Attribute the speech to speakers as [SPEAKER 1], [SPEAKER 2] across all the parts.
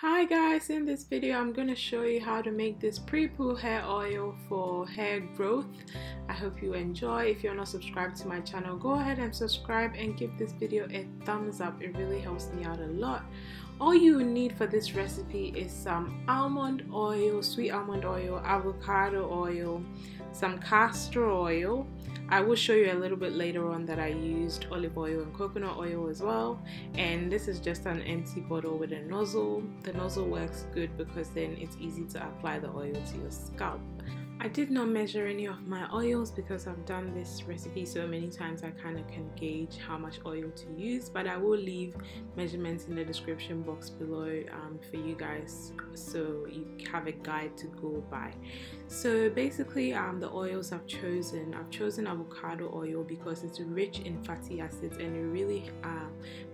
[SPEAKER 1] Hi guys, in this video I'm going to show you how to make this pre-poo hair oil for hair growth. I hope you enjoy. If you're not subscribed to my channel, go ahead and subscribe and give this video a thumbs up. It really helps me out a lot. All you need for this recipe is some almond oil, sweet almond oil, avocado oil, some castor oil. I will show you a little bit later on that I used olive oil and coconut oil as well, and this is just an empty bottle with a nozzle. The nozzle works good because then it's easy to apply the oil to your scalp. I did not measure any of my oils because I've done this recipe so many times I kind of can gauge how much oil to use, but I will leave measurements in the description box below for you guys so you have a guide to go by. So basically the oils I've chosen avocado oil because it's rich in fatty acids and it really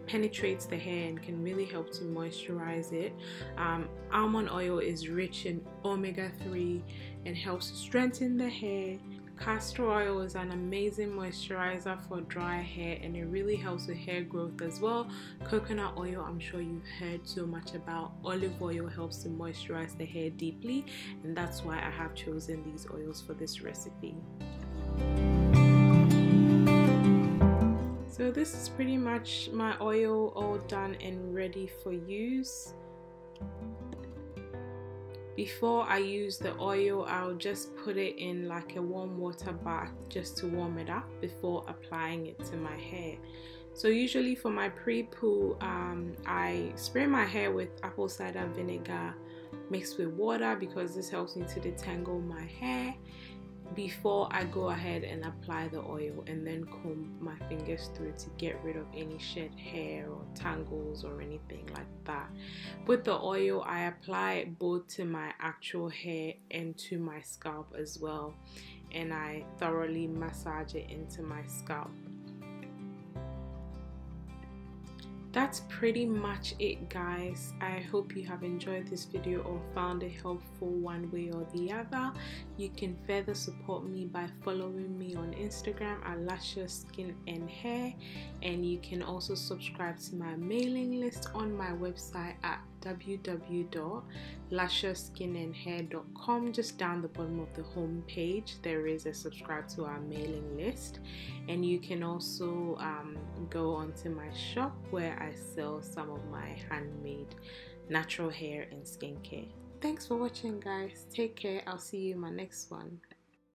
[SPEAKER 1] penetrates the hair and can really help to moisturize it. Almond oil is rich in omega-3 and helps to strengthen the hair. Castor oil is an amazing moisturizer for dry hair and it really helps with hair growth as well. Coconut oil, I'm sure you've heard so much about. Olive oil helps to moisturize the hair deeply, and that's why I have chosen these oils for this recipe. So this is pretty much my oil all done and ready for use. Before I use the oil, I'll just put it in like a warm water bath just to warm it up before applying it to my hair. So usually for my pre-poo, I spray my hair with apple cider vinegar mixed with water because this helps me to detangle my hair before I go ahead and apply the oil, and then comb my fingers through to get rid of any shed hair or tangles or anything like that. With the oil, I apply it both to my actual hair and to my scalp as well, and I thoroughly massage it into my scalp. That's pretty much it, guys. I hope you have enjoyed this video or found it helpful one way or the other. You can further support me by following me on Instagram at LusciousSkin&Hair, and you can also subscribe to my mailing list on my website at www.LusciousSkin&Hair.com. Just down the bottom of the home page there is a subscribe to our mailing list, and you can also go onto my shop where I sell some of my handmade natural hair and skincare. Thanks for watching, guys. Take care. I'll see you in my next one.